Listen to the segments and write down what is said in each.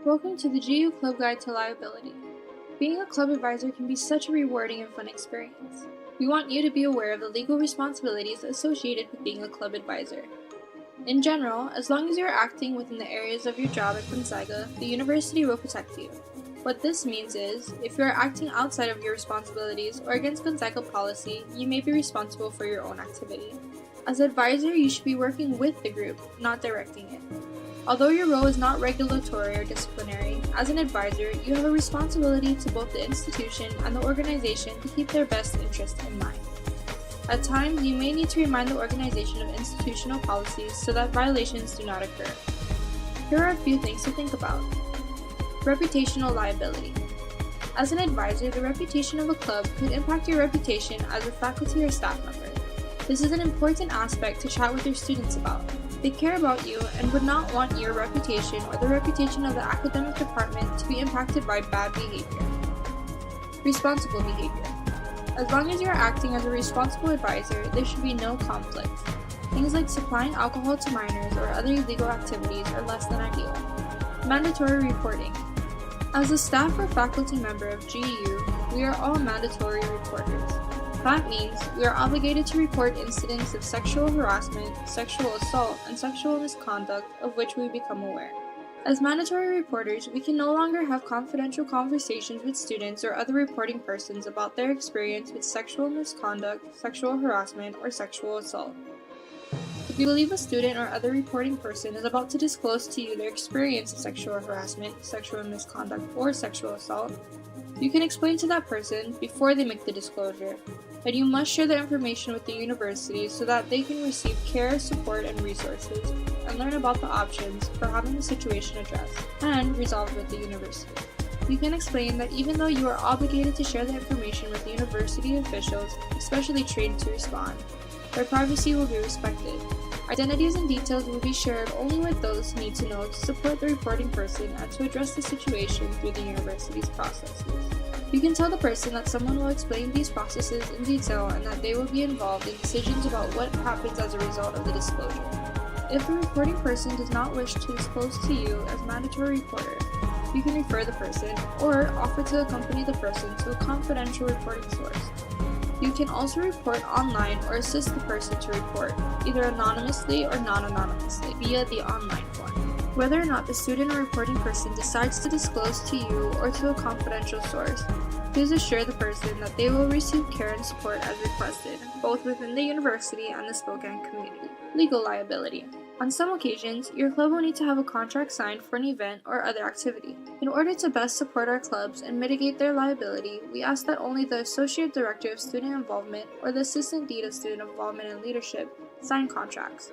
Welcome to the GU Club Guide to Liability. Being a club advisor can be such a rewarding and fun experience. We want you to be aware of the legal responsibilities associated with being a club advisor. In general, as long as you are acting within the areas of your job at Gonzaga, the university will protect you. What this means is, if you are acting outside of your responsibilities or against Gonzaga policy, you may be responsible for your own activity. As advisor, you should be working with the group, not directing it. Although your role is not regulatory or disciplinary, as an advisor, you have a responsibility to both the institution and the organization to keep their best interest in mind. At times, you may need to remind the organization of institutional policies so that violations do not occur. Here are a few things to think about. Reputational liability. As an advisor, the reputation of a club could impact your reputation as a faculty or staff member. This is an important aspect to chat with your students about. They care about you and would not want your reputation or the reputation of the academic department to be impacted by bad behavior. Responsible behavior. As long as you are acting as a responsible advisor, there should be no conflicts. Things like supplying alcohol to minors or other illegal activities are less than ideal. Mandatory reporting. As a staff or faculty member of GU, we are all mandatory reporters. That means we are obligated to report incidents of sexual harassment, sexual assault, and sexual misconduct of which we become aware. As mandatory reporters, we can no longer have confidential conversations with students or other reporting persons about their experience with sexual misconduct, sexual harassment, or sexual assault. If you believe a student or other reporting person is about to disclose to you their experience of sexual harassment, sexual misconduct, or sexual assault, you can explain to that person before they make the disclosure that you must share the information with the university so that they can receive care, support, and resources, and learn about the options for having the situation addressed and resolved with the university. You can explain that even though you are obligated to share the information with the university officials, especially trained to respond, their privacy will be respected. Identities and details will be shared only with those who need to know to support the reporting person and to address the situation through the university's processes. You can tell the person that someone will explain these processes in detail and that they will be involved in decisions about what happens as a result of the disclosure. If the reporting person does not wish to disclose to you as mandatory reporter, you can refer the person or offer to accompany the person to a confidential reporting source. You can also report online or assist the person to report, either anonymously or non-anonymously, via the online form. Whether or not the student or reporting person decides to disclose to you or to a confidential source, please assure the person that they will receive care and support as requested, both within the university and the Spokane community. Legal liability. On some occasions, your club will need to have a contract signed for an event or other activity. In order to best support our clubs and mitigate their liability, we ask that only the Associate Director of Student Involvement or the Assistant Dean of Student Involvement and Leadership sign contracts.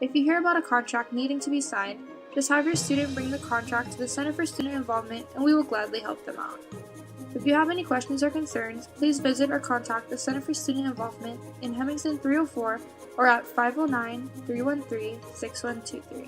If you hear about a contract needing to be signed, just have your student bring the contract to the Center for Student Involvement and we will gladly help them out. If you have any questions or concerns, please visit or contact the Center for Student Involvement in Hemmingson 304 or at 509-313-6123.